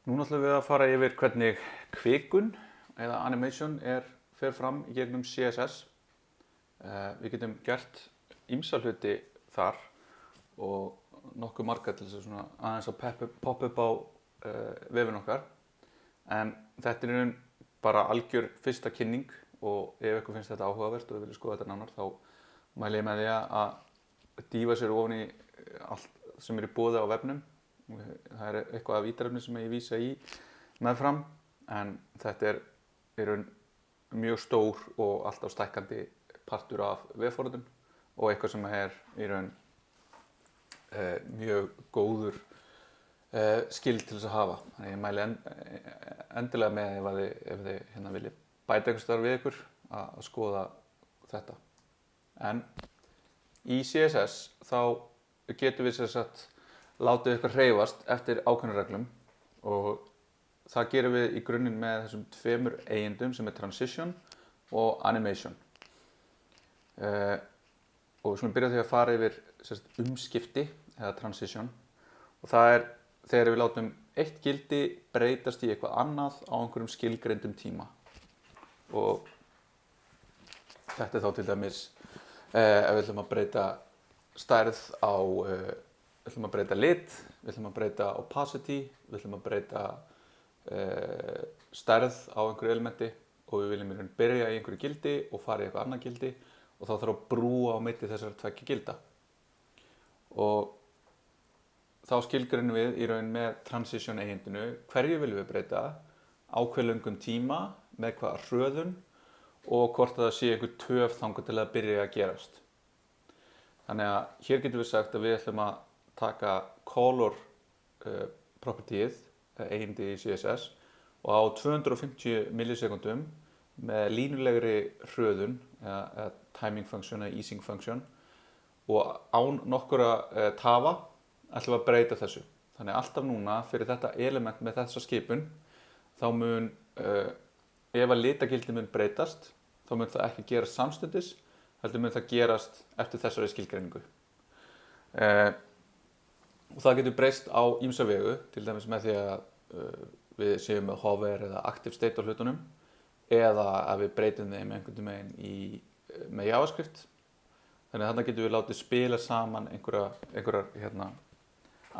Núna ætlum við að fara yfir hvernig kvikun eða animation fer fram í gegnum CSS. Við getum gert ýmsa hluti þar og nokkuð marga til þess að aðeins að poppa upp á vefinn okkar. En þetta er raun bara algjör fyrsta kynning og ef ykkur finnst þetta áhugavert og þið viljið skoða þetta nánar þá mæli ég með því að dýfa sér ofan í allt sem er í boði á vefnum. Það er eitthvað af ítarefni sem ég vísa í meðfram en þetta er í raun mjög stór og alltaf stækkandi partur af vefforritun og eitthvað sem er í raun mjög góður skill til þess að hafa. Þannig ég mæli endilega með ef þið viljið bæta einhvers staðar við ykkur að skoða þetta. En í CSS þá getum við sem sagt látið eitthvað hreyfast eftir ákveðnum reglum og það gerum við í grunninn með þessum tveimur eigendum sem er transition og animation. Og við skulum byrja á því að fara yfir umskipti eða transition og það er þegar við látum eitt gildi breytast í eitthvað annað á einhverjum skilgreindum tíma. Og þetta er þá til dæmis ef við ætlum að breyta stærð á við ætlum að breyta lit, við ætlum að breyta opacity, við ætlum að breyta stærð á einhverju elementi og við viljum í raun byrja í einhverju gildi og fara í eitthvað annað gildi og þá þarf að brúa á milli þessara tveggja gilda. Og þá skilgreinum við í raun með transition eigendinu hverju viljum við breyta, á hve löngum tíma, með hvaða hröðun og hvort það sé einhver töf þangað til að byrja að gerast. Þannig að hér getum við sagt að við ætlum að taka color propertyið, eigindi í CSS og á 250 millisekundum með línulegri hröðun eða timing function eða easing function og án nokkura tafa ætlum við að breyta þessu. Þannig að alltaf núna fyrir þetta element með þessa skipun þá mun, ef að litagildi mun breytast þá mun það ekki gerast samstundis heldur mun það gerast eftir þessari skilgreiningu. Og það getur breyst á ýmsa vegu, til dæmis með því að við séum með hover eða active state á hlutunum eða að við breytum þeim einhvern veginn með JavaScript. Þannig að þarna getum við látið spila saman einhverjar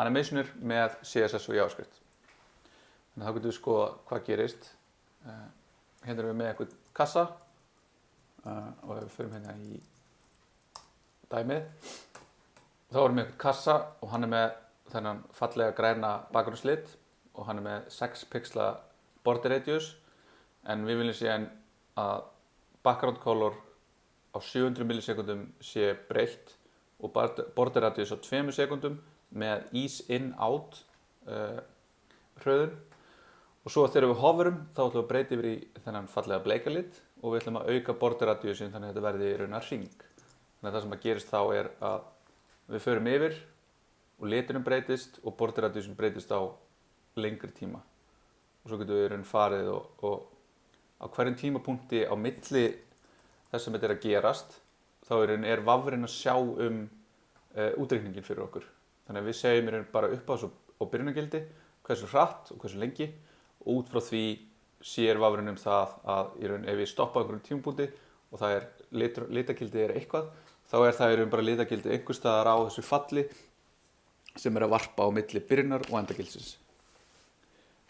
animationir með CSS og JavaScript. Þannig að þá getum við skoða hvað gerist. Hérna erum við með einhvern kassa og ef við förum hérna í dæmið þá erum við einhvern kassa og hann er með þennan fallega græna bakgrunnslit og hann er með 6 pixla border radius en við viljum síðan að background color á 700 millisekundum sé breytt og border radius á 2 sekundum með ease in out hröðun og svo þegar við hoverum þá ætlum við að breyta yfir í þennan fallega bleika lit og við ætlum að auka border radiusin þannig að þetta verði í raun að hring. Þannig að það sem að gerist þá er að við förum yfir og liturinn breytist og border radiusin breytist á lengri tíma. Og svo getum við í raun farið og á hverjum tímapunkti á milli þess sem þetta er að gerast þá í raun er vafrinn að sjá útreikningin fyrir okkur. Þannig að við segjum í raun bara upp á byrjunargildi hversu hratt og hversu lengi og út frá því sér vafrinn það að í raun ef við stoppa á einhverjum tímapunkti og það er litagildi er eitthvað þá er það í raun bara litagildi einhvers staðar á þessu falli sem er að varpa á milli byrjunar og endagildsins.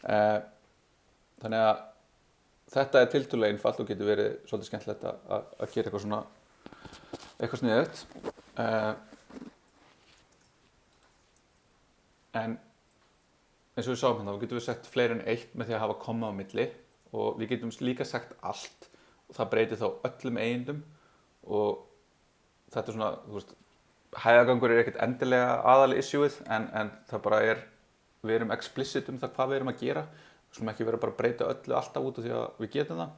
Þannig að þetta er tiltölulega einfalt og getur verið svolítið skemmtilegt að gera eitthvað svona eitthvað sniðugt. En eins og við sáum hérna, þá getum við sagt fleiri en eitt með því að hafa komma á milli og við getum líka sagt allt og það breytir þá öllum eigendum og þetta er svona, þú veist, hægagangur er ekkert endilega aðal issueið en það bara við erum explicit það hvað við erum að gera. Við skulum ekki vera bara að breyta öllu alltaf út af því að við getum það.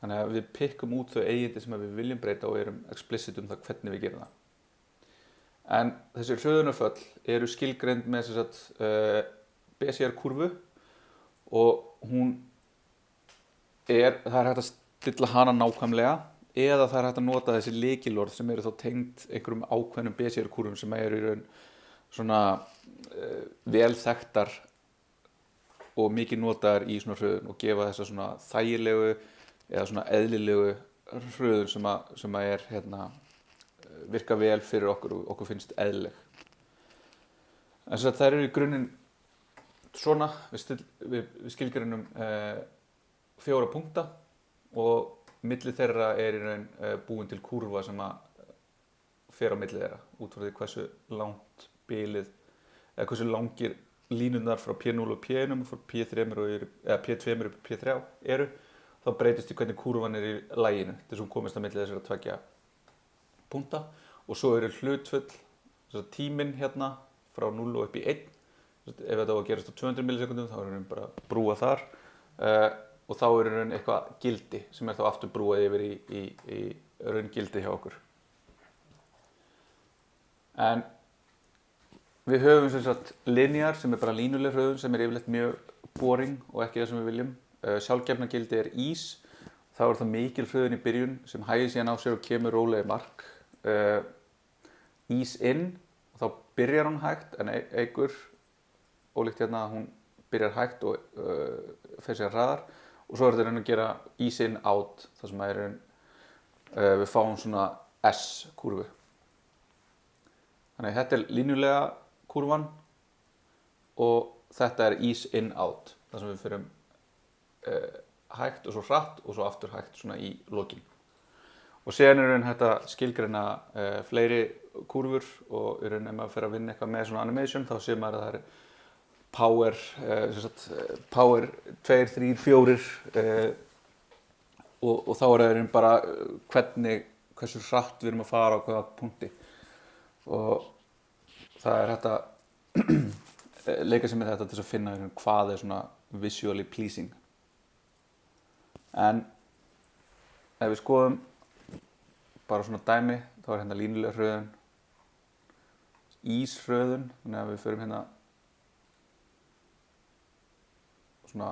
Þannig að við pikkum út þau eigindi sem við viljum breyta og erum explicit það hvernig við gerum það. En þessi hröðunarföll eru skilgreind með BCR-kúrfu og það er hægt að stilla hana nákvæmlega eða það er hægt að nota þessi lykilorð sem eru þá tengd einhverjum ákveðnum BCR-kúrfum sem eru í raun svona vel þekktar og mikið notaðar í svona hröðun og gefa þessa svona þægilegu eða svona eðlilegu hröðun sem að er virka vel fyrir okkur og okkur finnst eðlileg. En þess að þær eru í grunninn svona, við skilgreinum 4 punkta og milli þeirra er í raun búin til kúrfa sem að fer á milli þeirra út frá því hversu langt bilið eða hversu langir línurnar frá P0 og P1 frá P3 eða P2 og P3 eru, þá breytist í hvernig kúrfan er í laginu til þess að komast á milli þessara 2 punkta og svo eru hlutföll, þess að tíminn hérna frá 0 og upp í 1, ef þetta á að gerast á 200 millisekundum þá er bara brúa þar og þá er eitthvað gildi sem er þá aftur brúað yfir í raungildi hjá okkur. En við höfum sem sagt linear sem er bara línuleg hröðun sem er yfirleitt mjög boring og ekki það sem við viljum. Sjálfgefna gildi er ís, þá er það mikil hröðun í byrjun sem hægir síðan á sér og kemur rólega í mark. Ís inn, þá byrjar hún hægt en eykur, ólíkt hérna hún byrjar hægt og fer sér hraðar og svo er þetta að gera ís inn out þar sem við fáum svona S-kúrfu. Þannig að þetta er línulega kúrfan og þetta er ease in out, þar sem við förum hægt og svo hratt og svo aftur hægt svona í lokin. Og síðan er þetta skilgreina fleiri kúrfur og ef maður fer að vinna eitthvað með svona animation þá sér maður að það er power 2, 3, 4 og þá er það bara hversu hratt við erum að fara á hvaða punkti. Og það er hægt að leika sér með þetta til að finna hvað er svona visually pleasing. En ef við skoðum bara svona dæmi, þá er hérna línuleg hröðun, íshröðun, þannig að við förum hérna svona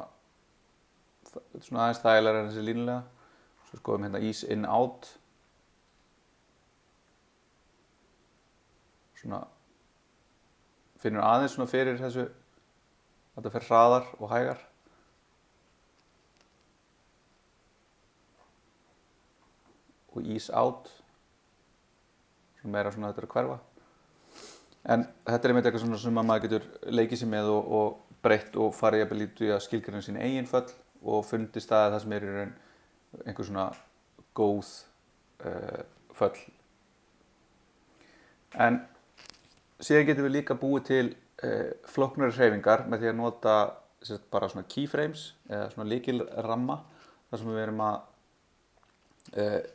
aðeins þægilega en þessi línulega. Svo skoðum hérna ís in out. Svona finnur aðeins svona fyrir þessu að þetta fer hraðar og hægar og ease out svona meira svona þetta er að hverfa en þetta er einmitt eitthvað svona sem maður getur leikið sér með og breytt og farið jafnvel í að skilgreina sín eigin föll og fundið staðið það sem er í raun einhver svona góð föll. En síðan getum við líka búið til flóknari hreyfingar með því að nota bara svona keyframes eða svona lykilramma þar sem við erum að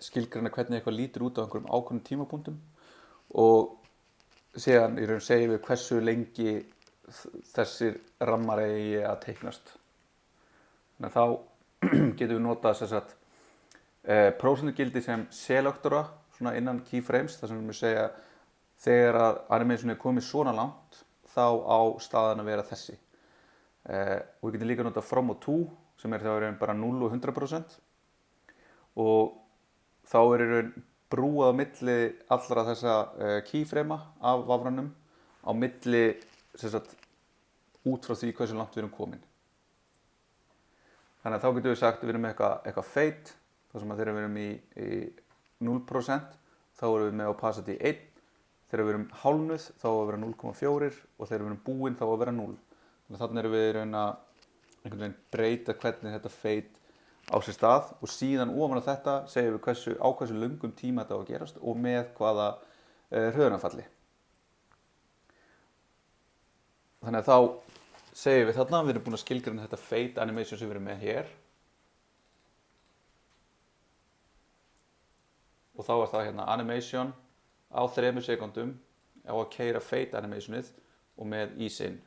skilgreina hvernig eitthvað lítur út á einhverjum ákveðnum tímapunktum og síðan í raun segjum við hversu lengi þessir rammar eigi að teiknast. Þannig að þá getum við notað prósentugildi sem selektora svona innan keyframes þar sem við segja þegar að animation er komið svona langt þá á staðan að vera þessi. Og við getum líka notað from og to sem er þá í raun bara 0 og 100% og þá er í raun brúað á milli allra þessa keyframa af vafranum á milli út frá því hversu langt við erum komin. Þannig að þá getum við sagt að við erum með eitthvað fade þar sem að þegar við erum í 0% þá erum við með opacity 1, þegar við erum hálfnuð þá á að vera 0,4 og þegar við erum búin þá á að vera 0. Þannig að þannig erum við í raun að einhvern veginn breyta hvernig þetta fade á sér stað og síðan ofan á þetta segjum við hversu löngum tíma þetta á að gerast og með hvaða hröðunarfalli. Þannig að þá segjum við þarna, við erum búin að skilgreina þetta fade animation sem við erum með hér. Og þá er það hérna animation á 3 sekúndum á að keyra fade animationið og með ease in.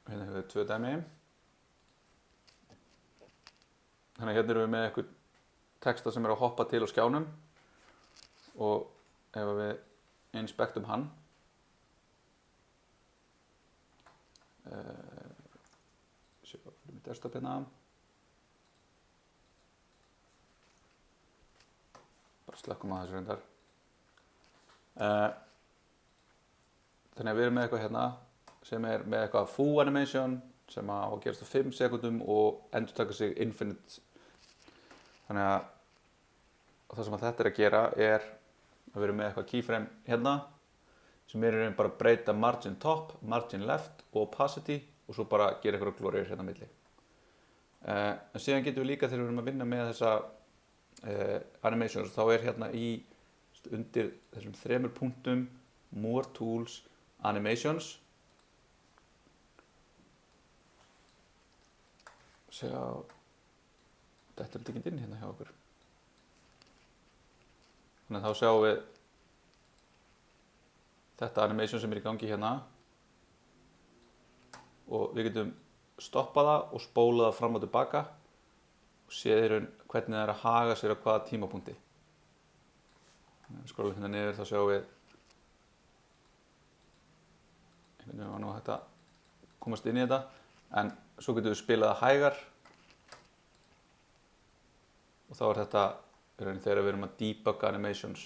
Hérna hefur við 2 dæmi. Þannig að hérna erum við með eitthvað texta sem er að hoppa til á skjánum og ef við inspektum hann fyrir mitt desktop hérna bara slökkum á þessu reyndar þannig að við erum með eitthvað hérna sem með eitthvað foo animation sem á að gerast á 5 sekundum og endurtaka sig infinite. Þannig að það sem þetta að gera að við erum með eitthvað keyframe hérna sem raun bara að breyta margin top, margin left og opacity og svo bara gera eitthvað glóriur hérna milli. En síðan getum við líka þegar við erum að vinna með þessa animations þá hérna undir þessum 3 punktum more tools, animations sjá þetta er tekið inn hérna hjá okkur þannig að þá sjáum við þetta animation sem í gangi hérna og við getum stoppað það og spólað það fram og tilbaka og séð hvernig það að haga sér á hvaða tímapunkti. Skrollum hérna niður þá sjáum við einhvern veginn var hægt að komast inn í þetta en svo getum við spilað það hægar og þá þetta þegar við erum að debugga animations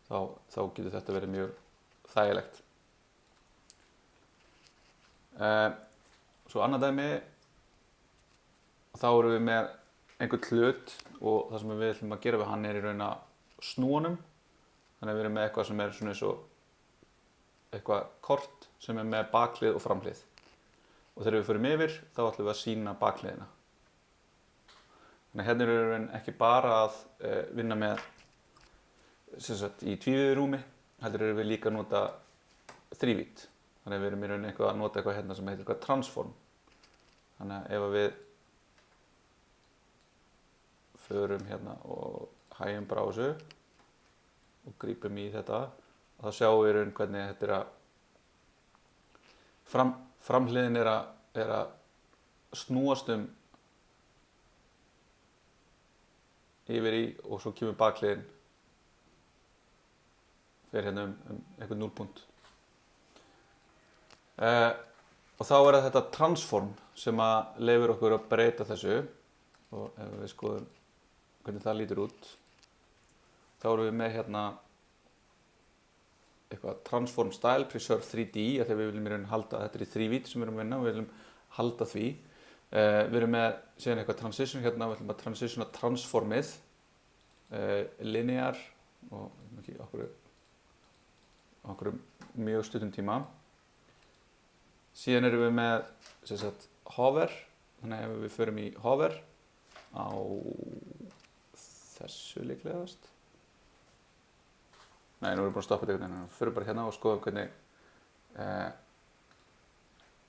þá getur þetta verið mjög þægilegt. Svo annað dæmi þá erum við með einhvern hlut og það sem við ætlum að gera við hann í raun að snúa honum. Þannig að við erum með eitthvað sem svona eins og eitthvað kort sem með bakhlið og framhlið. Og þegar við förum yfir þá ætlum við að sýna bakhliðina. Þannig að hérna erum við ekki bara að vinna með í tvívíðu rúmi, heldur erum við líka að nota þrívít. Þannig að við erum í raun að nota eitthvað hérna sem heitir eitthvað transform. Þannig að ef við förum hérna og hægjum bara á þessu og grípum í þetta þá sjáum við raun hvernig þetta að framhliðin að snúast yfir í og svo kemur bakhliðin fyrir hérna einhvern núlpunkt. Og þá það þetta transform sem að leyfir okkur að breyta þessu og ef við skoðum hvernig það lítur út þá erum við með hérna eitthvað transform style preserve 3D að þegar við viljum í raun halda þetta í þrívít sem við erum að vinna og við viljum halda því. Við erum með síðan eitthvað transition hérna, við ætlum að transitiona transformið linear og okkur mjög stuttum tíma. Síðan erum við með hover, þannig að ef við förum í hover á þessu líklegast. Nei, nú erum við búin að stoppa þetta einhvern veginn, við förum bara hérna og skoðum hvernig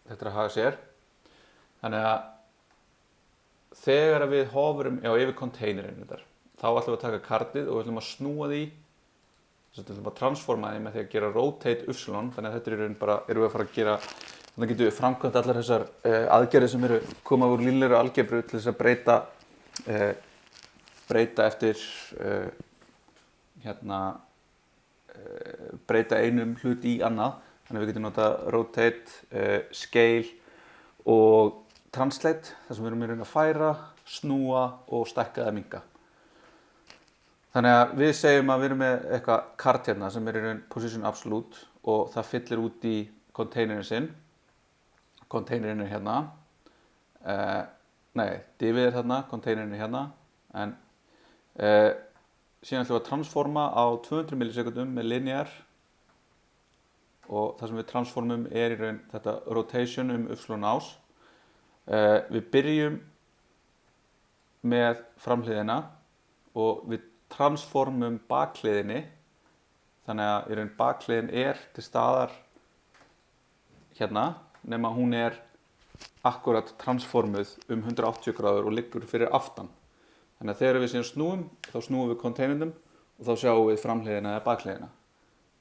þetta að haga sér. Þannig að þegar við hoverum yfir containerinn þá ætlum við að taka kartið og við ætlum að snúa því við ætlum að transforma því með því að gera rotate y þannig að þetta erum við að fara að gera þannig getum við framkvæmt allar þessar aðgerðir sem koma úr línlegri algebru til þess að breyta eftir breyta einum hlut í annað þannig að við getum nota rotate, scale og translate, þar sem við erum í raun að færa, snúa og stækka eða minnka. Þannig að við segjum að við erum með eitthvað kart hérna sem í raun position absolute og það fyllir út í containerin sinn. Containerin hérna. Divið þarna, containerin hérna. En síðan ætlum við að transforma á 200 millisekundum með linear og það sem við transformum í raun þetta rotation ás. Við byrjum með framhliðina og við transformum bakhliðinni þannig að í raun bakhliðin til staðar hérna nema hún akkurat transformuð 180 gráður og liggur fyrir aftan. Þannig að þegar við síðan snúum þá snúum við containernum og þá sjáum við framhliðina eða bakhliðina.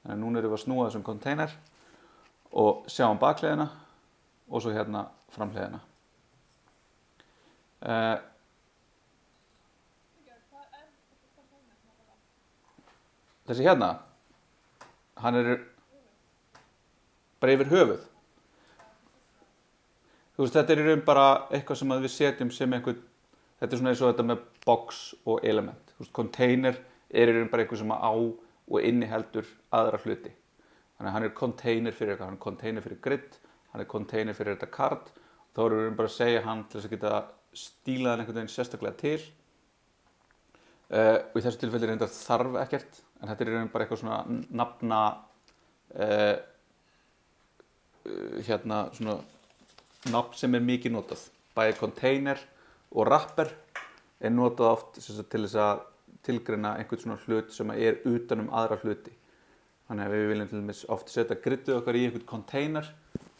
Þannig að núna erum við að snúa þessum container og sjáum bakhliðina og svo hérna framhliðina. Þessi hérna, hann bara yfir höfuð. Þetta í raun bara eitthvað sem við setjum sem einhvern, þetta svona eins og þetta með box og element. Container í raun bara eitthvað sem á og inniheldur aðra hluti. Þannig að hann container fyrir eitthvað, hann container fyrir grid, hann er container fyrir þetta card. Þá erum við bara að segja hann til þess að geta stílað hann einhvern veginn sérstaklega til. Og í þessu tilfelli reyndar þarf ekkert, en þetta er bara eitthvað svona nafna svona nafn sem er mikið notað. Bæði container og wrapper er notað oft til þess að tilgreina einhvern svona hlut sem er utan aðra hluti. Þannig að við viljum til dæmis oft setja griddið okkar í einhvern container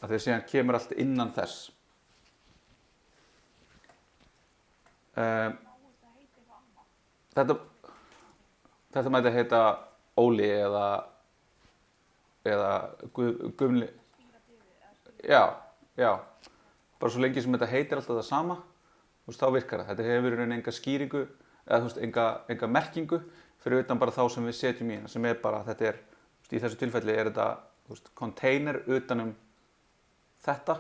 af því að síðan kemur allt innan þess. Þetta mæti heita Óli eða Gumli. Já. Bara svo lengi sem þetta heitir alltaf það sama, þá virkar það. Þetta hefur í rauninni enga skýringu eða enga merkingu fyrir utan bara þá sem við setjum í hana, sem er bara, þetta er, í þessu tilfelli er þetta container utanum þetta.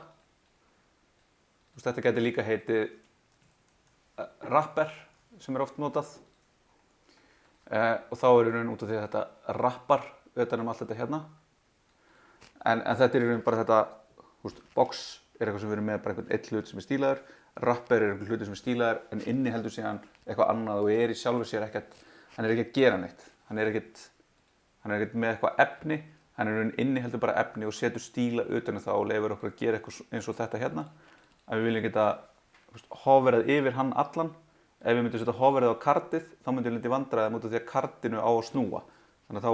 Þetta gæti líka heitið wrapper sem er oft notað. Og þá er í rauninni út af því að þetta wrappar utanum allt þetta hérna. En þetta er í rauninni bara þetta, box er eitthvað sem við erum með bara einhvern eitt hlut sem er stílaður. Wrapper er einhvern hluti sem er stílaður en inni heldur síðan eitthvað annað og er í sjálfu sér ekkert, hann er ekki að gera neitt. Hann er ekkert með eitthvað efni, hann er inni heldur bara efni og setur stíla utan það og leyfir okkur að gera eitthvað eins og þetta hérna. Að við viljum geta hoverað yfir hann allan. Ef við myndum setja hoverað á kartið, þá myndum við lenda í vandræðum út af því að kartinu á að snúa. Þannig að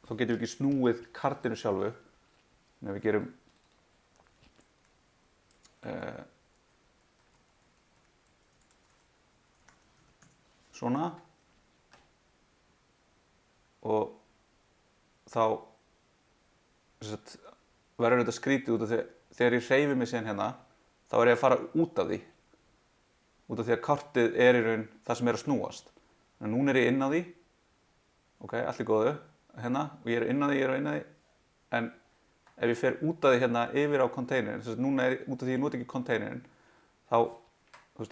þá getum við ekki snúið kartinu sjálfu. Þannig að við gerum svona og þá verður þetta skrítið út af því að þegar ég hreyfi mig síðan hérna þá er ég að fara út af því að kartið er í raun það sem er að snúast. Þannig að núna er ég inn á því, ok, allt er góðu hérna og ég er inn á því, en ef ég fer út af því hérna yfir á containerin, þess að núna er út af því ég nota ekki containerin, þá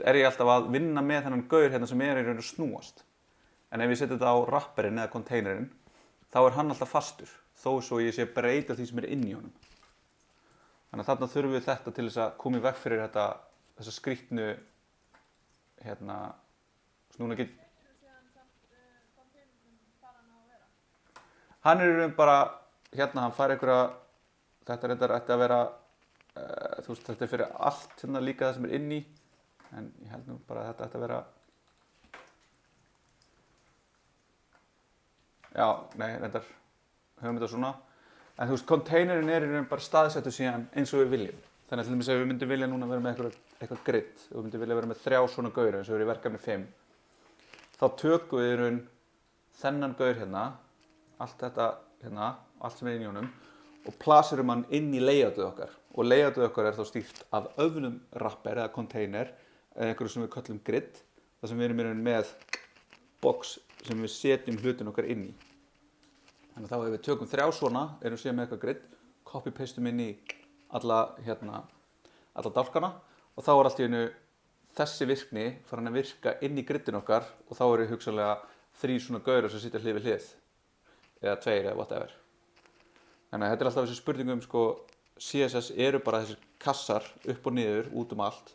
er ég alltaf að vinna með þennan gaur hérna sem er í raun að snúast. En ef ég setja þetta á wrapperinn eða containerin, þá er hann alltaf fastur, þó svo ég sé breyta því sem er inn í honum. Þannig að þarna þurfum við þetta til þess að koma í veg fyrir þessa skrýtnu, snúna ekki. Hann er í raun bara, hann fær einhverja, þetta reyndar ætti að vera, þetta er fyrir allt hérna líka það sem er inn í, en ég held nú bara að þetta ætti að vera, reyndar, höfum þetta svona, en containerin er í raun bara staðsettur síðan eins og við viljum. Þannig að til dæmis ef við myndum vilja núna vera með eitthvað grid, ef við myndum vilja vera með 3 svona gaura eins og við erum í verkefni 5, þá tökum við í raun þennan gaur hérna, allt þetta hérna, allt sem er inn í honum, og plasurum hann inn í layoutið okkar. Og layoutið okkar er þá stýrt af öðrum wrapper eða container eða einhverju sem við köllum grid, þar sem við erum í raun með box sem við setjum hlutin okkar inn í. Þannig að þá ef við tökum 3 svona, erum síðan með eitthvað grid, copy-pastum inn í alla dálkana og þá er allt í einu þessi virkni farin að virka inn í gridin okkar og þá eru hugsanlega 3 svona gaurar sem sitja hlið við hlið eða 2 eða whatever. Þannig að þetta er alltaf þessi spurningum, CSS eru bara þessir kassar upp og niður út allt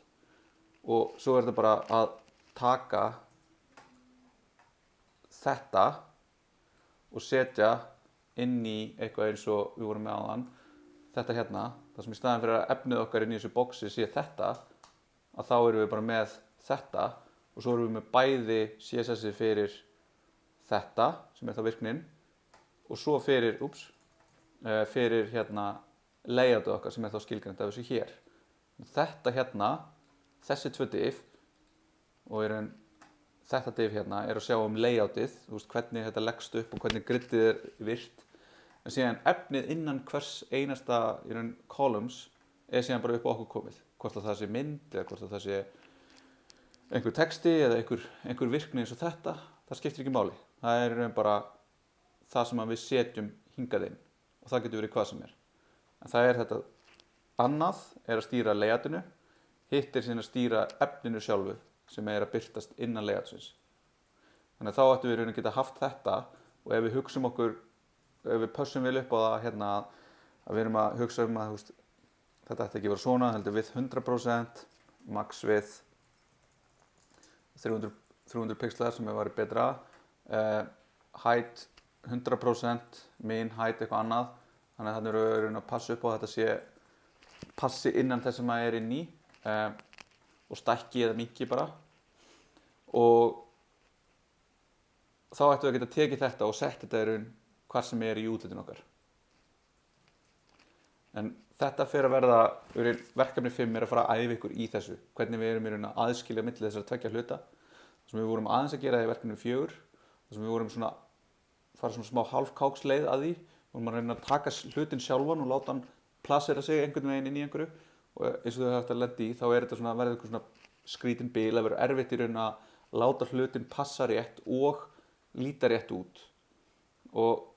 og svo er þetta bara að taka þetta og setja inn í eitthvað eins og við vorum með áðan, þetta hérna, þar sem í staðinn fyrir að efnið okkar inn í þessu boxi sé þetta, að þá erum við bara með þetta og svo erum við með bæði CSS-ið fyrir þetta, sem er þá virknin, og svo fyrir hérna layoutið okkar sem er þá skilgreint af þessu hér. Þetta hérna, þessi 2 div og í raun þetta div hérna er að sjá layoutið, hvernig þetta leggst upp og hvernig griddið er virt. En síðan efnið innan hvers einasta í raun columns er síðan bara upp á okkur komið. Hvort að það sé mynd eða hvort að það sé einhver texti eða einhver virkni eins og þetta, það skiptir ekki máli. Það er í raun bara það sem við setjum hingað inn og það getur verið hvað sem er. En það er þetta annað er að stýra layoutinu, hitt er síðan að stýra efninu sjálfu sem er að birtast innan layoutsins. Þannig að þá ættum við í raun að geta haft þetta og ef við hugsum okkur ef við pössum vel upp á það hérna, að við erum að hugsa að þetta ætti ekki að vera svona, heldur við 100%, max við 300 pixlar sem hefur verið betra, height 100%, min height eitthvað annað, þannig að þannig erum við að passa upp á að þetta passi innan þess sem maður er inn í og stækki eða minnki bara. Og þá ættum við að geta tekið þetta og sett þetta í raun hvar sem er í útlitinu okkar. En þetta fer að verða, verkefni 5 er að fara að æfa ykkur í þessu, hvernig við erum í raun að aðskilja milli þessara tveggja hluta. Það sem við vorum aðeins að gera í verkefni 4, það sem við vorum svona fara svona smá hálfkáksleið að því, vorum að reyna að taka hlutin sjálfan og láta hann plasera sig einhvern veginn inn í einhverju, og eins og þau hafa þetta lendi í, þá er þetta svona verið eitthvað svona skrítin bil, að vera erfitt í raun að láta hlutin passa rétt og líta rétt út. Og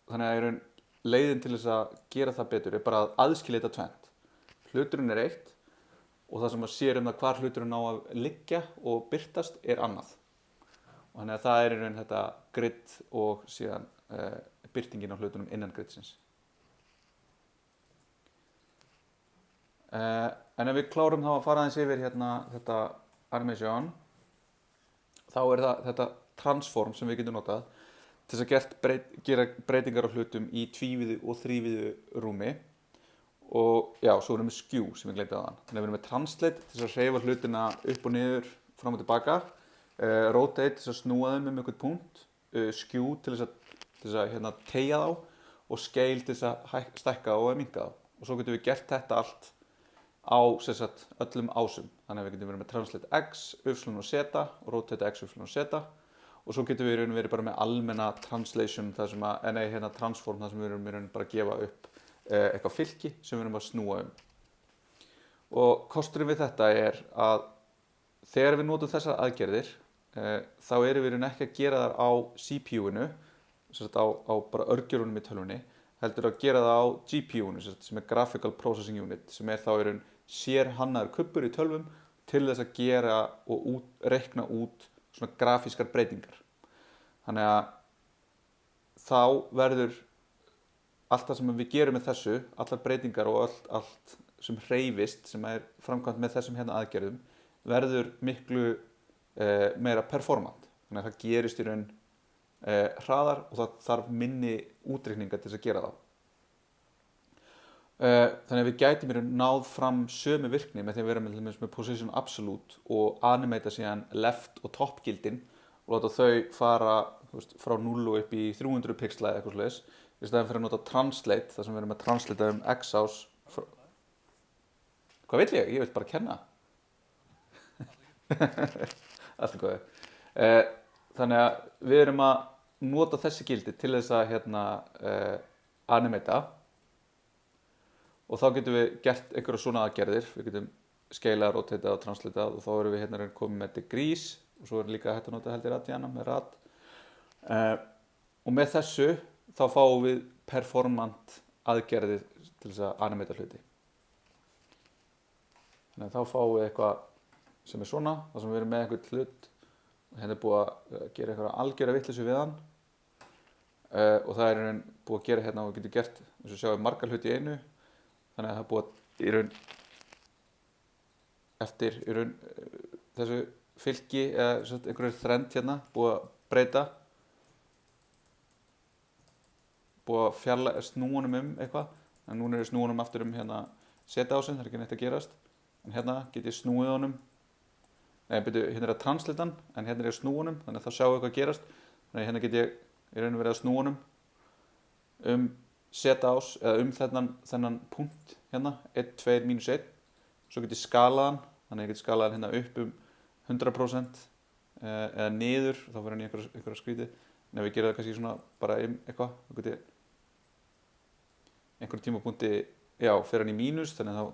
þannig að í raun leiðin til þess að gera það betur er bara að aðskilja þetta tvennt. Hluturinn er eitt og það sem að sér það hvar hluturinn á að liggja og birtast er annað. Og þannig að það er í raun þetta grid og síðan birtingin á hlutunum innan gridsins. En ef við klárum þá að fara aðeins yfir hérna þetta animation, þá er það þetta transform sem við getum notað til þess að gera breytingar á hlutum í tvívíðu og þrívíðu rúmi. Og já, svo erum við skew sem við gleymdi áðan. Þannig að við erum með translate til þess að hreyfa hlutina upp og niður, fram og tilbaka, rotate til þess að snúa þeim einhvern punkt, skew til þess að hérna, teygja þá og scale til þess að stækka og minnka þá. Og svo getum við gert þetta allt á öllum ásum. Þannig að við getum verið með translate x, y og z og rotate x, y og z. Og svo getum við verið bara með almenna translation, transform, þar sem við erum bara að gefa upp eitthvað fylki sem við erum að snúa um. Og kosturinn við þetta er að þegar við notum þessar aðgerðir, þá erum við ekki að gera þær á CPU-inu, á bara örgjörunum í tölvunni, heldur að gera það á GPU-inu, sem er Graphical Processing Unit, sem er þá sérhannaður kubbur í tölvum til þess að gera og reikna út svona grafískar breytingar. Þannig að þá verður allt það sem við gerum með þessu, allar breytingar og allt sem hreyfist, sem er framkvæmt með þessum hérna aðgerðum, verður miklu meira performant. Þannig að það gerist í raun hraðar og það þarf minni útreikninga til þess að gera það. Þannig að við gætum í raun náð fram sömu virkni með því að vera með position absolute og animata síðan left og top gildin og láta þau fara frá 0 og upp í 300 pixla eða eitthvað svoleiðis, í staðinn fyrir að nota translate, þar sem við erum að translata x-ás. Hvað vill ég? Ég vil bara kenna. Allt góði. Þannig að við erum að nota þessi gildi til þess að animata. Og þá getum við gert einhverja svona aðgerðir. Við getum scalað, rotatað og translatað og þá erum við komið með degrees og svo er líka hægt að nota radiana með rad. Og með þessu þá fáum við performant aðgerðir til þess að animata hluti. Þannig að þá fáum við eitthvað sem er svona, þar sem við erum með einhvern hlut og hérna er búið að gera einhverja algjöra vitleysu við hann. Og það er búið að gera hérna og við getum gert, eins og sjáum, margar hluti í einu. Þannig að það er búið í raun eftir þessu fylki eða einhverju þrend hérna búið að breyta, búið að snúa honum eitthvað, en núna er snúa honum aftur hérna Z-ásinn, það er ekki neitt að gerast, en hérna get ég snúið honum, hérna er að translita hann, en hérna er ég að snúa honum, þannig að þá sjáum við hvað gerast, þannig að hérna get ég í raun verið að snúa honum Z-ás eða þennan punkt hérna, 1, 2, -1, svo get ég skalað hann, þannig að ég get skalað hann hérna upp 100% eða niður, þá verður hann í einhverja skríti, en ef við gerum það kannski svona bara eitthvað, þá get ég einhverjum tímapunkti, já, fer hann í mínus, þannig að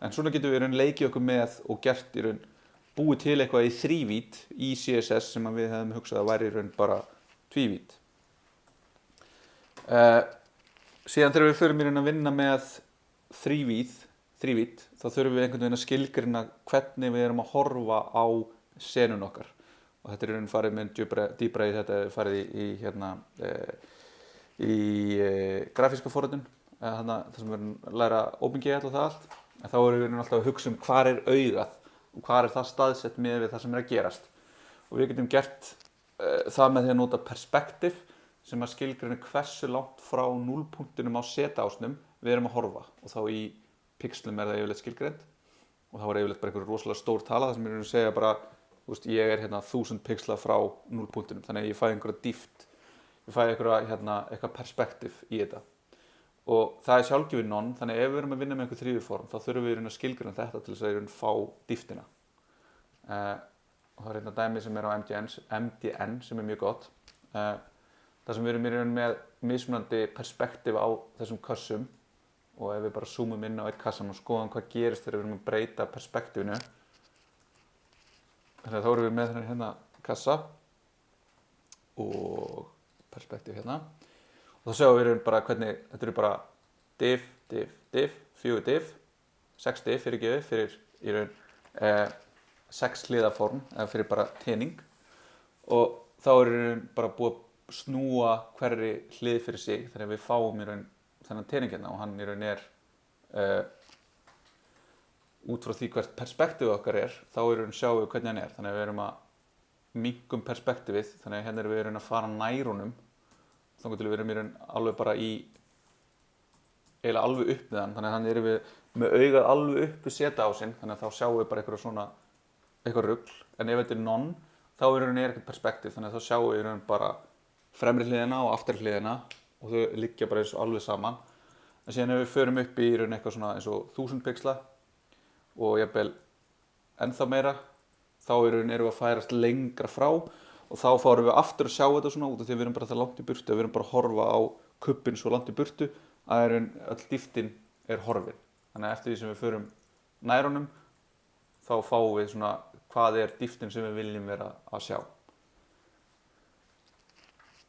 en svona getum við leikið okkur með og gert í raun, búið til eitthvað í þrívít í CSS sem við hefðum hugsað að væri í raun bara tvívít. Síðan þegar við förum í raun að vinna með þrívít, þá þurfum við einhvern veginn að skilgreina hvernig við erum að horfa á senun okkar. Og þetta er í raun farið með dýbra í þetta, farið í grafíska forritun, það sem við erum að læra OpenGL og það allt, en þá erum við alltaf að hugsa hvar augað og hvar það staðsett með við það sem að gerast. Og við getum gert það með því að nota perspektíf sem að skilgreina hversu langt frá núllpunktinum á Z-ásnum við erum að horfa, og þá í pixlum það yfirleitt skilgreind, og þá yfirleitt bara einhver rosalega stór tala þar sem við erum að segja bara, ég er 1000 pixla frá núllpunktinum, þannig að ég fæ einhverja dýpt, ég fæ eitthvað perspektíf í þetta. Og það er sjálfgefið non, þannig ef við erum að vinna með einhver 3D-form þá þurfum við að skilgreina þetta til þess að fá dýptina. Og það er dæmi sem er á MDN sem er mjög gott. Það sem við erum með mismunandi perspektíf á þessum kössum, og ef við bara zoomum inn á eitt kassan og skoðum hvað gerist þegar við erum að breyta perspektífinu, þannig að þá erum við með hérna kassa og perspektíf hérna, og þá sjáum við bara hvernig þetta eru bara div, 4 div, 6 div fyrir í raun 6 hliðaform eða fyrir bara tening, og þá er í raun bara búið að snúa hverri hlið fyrir sig, þannig að við fáum í raun þennan tening hérna, og hann í raun út frá því hvert perspektíf okkar þá í raun sjáum við hvernig hann þannig að við erum að minnkum perspektífið, þannig að hérna erum við í raun að fara nær honum, þannig að við erum í raun alveg bara eiginlega alveg upp með hann, þannig að hann erum við með augað alveg upp við Z-ásinn, þannig að þá sjáum við bara eitthvað rugl, en ef þetta er non, þá í raun ekkert perspektíf, þannig að þá sjáum við í raun bara fremri hliðina og aftari hliðina, og þau liggja bara eins og alveg saman. En síðan ef við förum upp í raun eitthvað svona eins og 1000 pixla og jafnvel ennþá meira, þá í raun erum við að færast lengra frá, og þá fáum við aftur að sjá þetta svona, út af því að við erum bara það langt í burtu, við erum bara að horfa á kubbinn svo langt í burtu að í raun öll dýptin horfin. Þannig að eftir því sem við förum nær honum, þá fáum við svona hvað dýptin sem við viljum vera að sjá.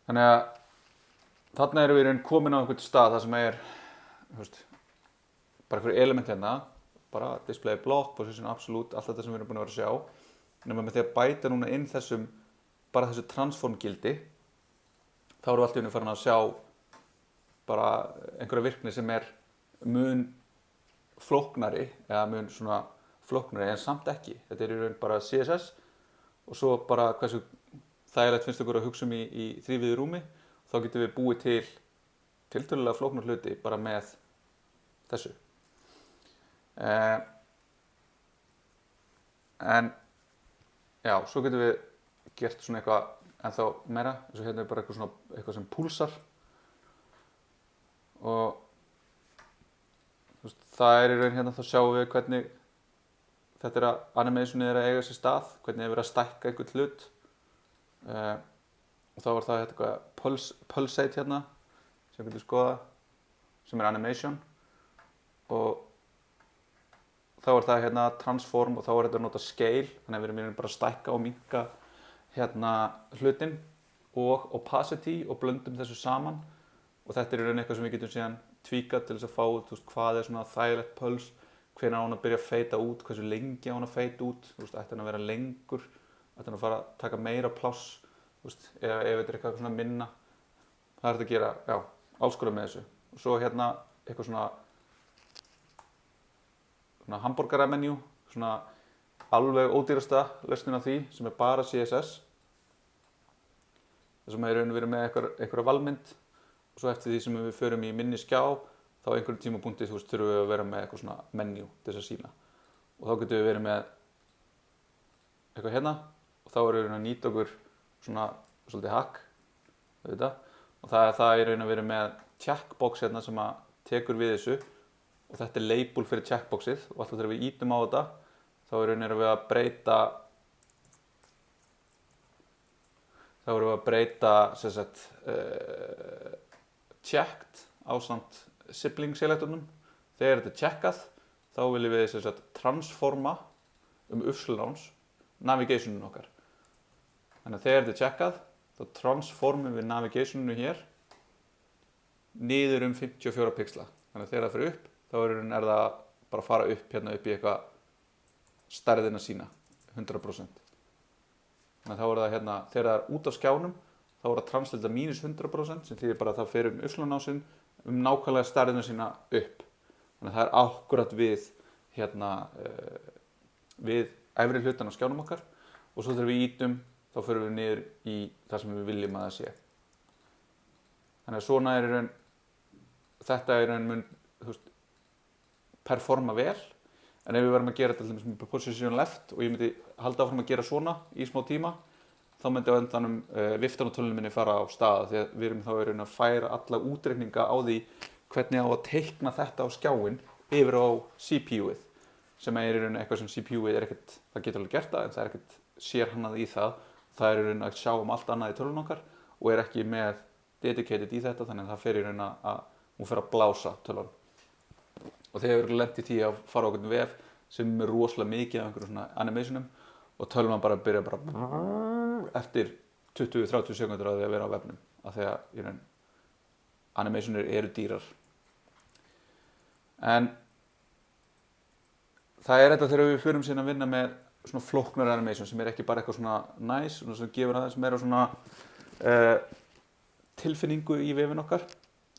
Þannig að þarna erum við í raun komin á einhvern stað þar sem bara einhverju element hérna, bara display block, position absolute, allt þetta sem við erum búin að vera að sjá. Nema með því að bæta núna inn þessu transform gildi, þá erum við allt í raun farin að sjá bara einhverja virkni sem mun flóknari, eða mun svona flóknari en samt ekki. Þetta í raun bara CSS, og svo bara hversu þægilegt finnst okkur að hugsa í þrívíðu rúmi, þá getum við búið til tiltölulega flóknar hluti bara með þessu. En já, svo getum við gert svona eitthvað ennþá meira, eins og hérna bara eitthvað sem púlsar, og það í raun hérna, þá sjáum við hvernig þetta animationið að eiga sér stað, hvernig verið að stækka einhvern hlut, og þá var það eitthvað pulsate hérna sem við getum skoða, sem animation, og þá var það hérna transform, og þá var þetta að nota scale, þannig að við erum bara að stækka og minnka hérna hlutin, og opacity, og blöndum þessu saman, og þetta í raun eitthvað sem við getum síðan tvíkað til þess að fá hvað svona þægilegt puls, hvenær á hann að byrja að feita út, hversu lengi á hann að feita út, ætti hann að vera lengur, ætti hann að fara að taka meira pláss, ef þetta eitthvað svona minna. Það hægt að gera, já, alls konar með þessu. Og svo hérna eitthvað svona hamborgaramenjú, svona alveg ódýrasta lausnin á því, sem bara CSS. Það sem raun verið með einhverja valmynd, og svo eftir því sem við förum í minni skjá, þá einhverjum tímapunkti þurfum við að vera með eitthvað svona menjú til þess að sína. Og þá getum við verið með eitthvað hérna, og þá erum við að nýta okkur svona svolítið hack, og það er raun að vera með checkbox hérna sem að tekur við þessu, og þetta label fyrir checkboxið, og alltaf þegar við ítum á þetta, þá raun erum við að breyta sem sagt checked ásamt sibling selectornum. Þegar þetta er checkað, þá viljum við sem sagt transforma uppsláns navigationinu okkar. Þannig að þegar þetta er checkað, þá transformum við navigationinu hér niður 54 pixla. Þannig að þegar það fyrir upp, þá er það bara að fara upp hérna upp í eitthvað stærðina sína, 100%. Þannig að þá er það hérna, þegar það er út af skjánum, þá er það translita -100%, sem þýðir bara að það fer uppslunásinn nákvæmlega stærðina sína upp. Þannig að það akkúrat við við efri hlutan á skjánum okkar og svo þegar við ítum þá förum við niður í það sem við viljum að það sé. Þannig að svona þetta mun performa vel, en ef við verðum að gera þetta til dæmis með position left og ég myndi halda áfram að gera svona í smá tíma, þá myndi á endanum viftan á tölunum minni fara á stað, því að við erum þá að færa alla útreikninga á því hvernig á að teikna þetta á skjáinn yfir á CPU-ið, sem í rauninni eitthvað sem CPU-ið ekkert, það getur alveg gert það, en það ekkert sérhannað í það. Það í rauninni að sjá allt annað í tölunum okkar og ekki með dedicated í þetta, þannig að það fer í rauninni að hún fer að blása tölunum. Og þegar við lent í því að fara á okkur vef sem er rosalega mikið af einhverjum svona animationum og tölvan bara byrja eftir 20-30 sekundur að því að vera á vefnum, af því að animationir eru dýrar. En það þetta þegar við förum síðan að vinna með svona flóknar animation sem ekki bara eitthvað svona nice, sem gefur aðeins meira svona tilfinningu í vefinn okkar,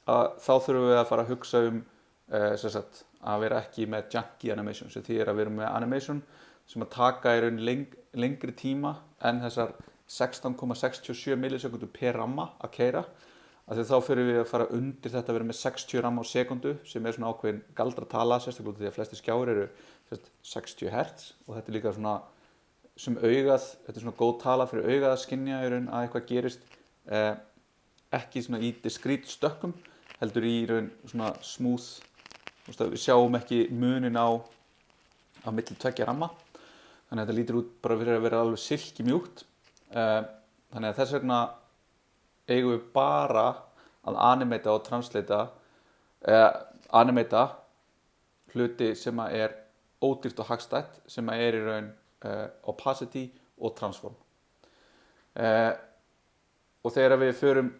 að þá þurfum við að fara að hugsa að vera ekki með junky animation, sem því að við erum með animation sem að taka í raun lengri tíma en þessar 16,67 millisekundur per ramma að keyra, af því þá fyrir við að fara undir þetta að vera með 60 ramma á sekundu, sem svona ákveðin galdratala, sérstaklega því að flestir skjáir eru 60 Hz, og þetta líka svona sem augað, þetta svona góð tala fyrir augað að skynja í raun að eitthvað gerist ekki svona í discrete stökkum, heldur í raun svona smooth, við sjáum ekki munin á milli tveggja ramma, þannig að þetta lítur út bara fyrir að vera alveg silki mjúkt. Þannig að þess vegna eigum við bara að animata og translata animata hluti sem ódýrt og hagstætt, sem í raun opacity og transform. Og þegar við förum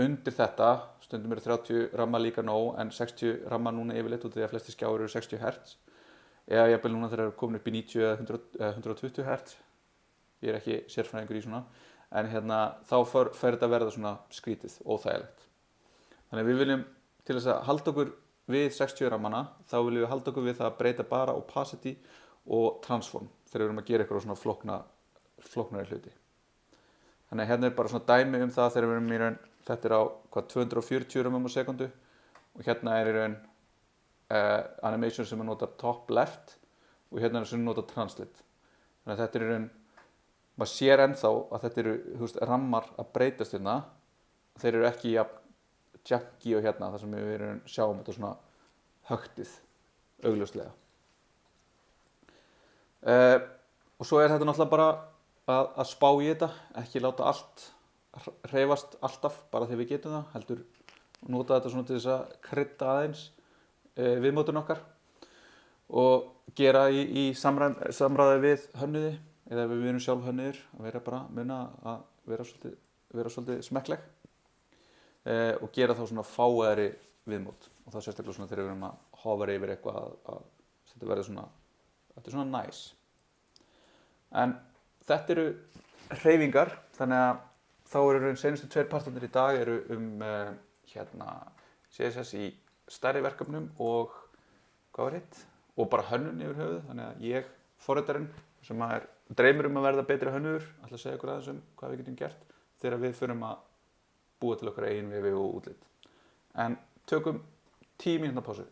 undir þetta, stundum eru 30 ramma líka nóg, en 60 ramma núna yfirleitt út af því að flestir skjáir eru 60 Hz, eða jafnvel núna þegar við komin upp í 90 eða 120 Hz, ég ekki sérfræðingur í svona, en þá fer þetta að verða svona skrítið, óþægilegt. Þannig að við viljum, til þess að halda okkur við 60 rammana, þá viljum við halda okkur við það að breyta bara opacity og transform þegar við erum að gera eitthvað svona flóknari hluti. Þannig að bara svona dæmi það þegar við erum í raun, þetta á 240 römmum á sekundu og í raun animation sem notar top left og sem notar translate. Þannig að þetta í raun, maður sér ennþá að þetta eru rammar að breytast þeir eru ekki junky og þar sem við sjáum þetta svona högtið, augljóslega. Og svo þetta náttúrulega bara að spá í þetta, ekki láta allt hreyfast alltaf bara þegar við getum það, heldur nota þetta svona til þess að krydda aðeins viðmótun okkar og gera í samræði við hönnuði, eða ef við erum sjálf hönnuðir, að vera bara muna að vera svolítið smekkleg og gera þá svona fáæðari viðmót, og það sérstaklega svona þegar við erum að hofa yfir eitthvað að þetta verður svona nice. En þetta eru hreyfingar, þannig að þá eru seinustu 2 partarnir í dag eru CSS í stærri verkefnum og og bara hönnun yfir höfuð, þannig að ég, forritarinn, sem dreymir að verða betri hönnuður, ætla að segja ykkur aðeins hvað við getum gert þegar við förum að búa til okkar eigin vefi og útlit. En tökum 10 mínútna pásu.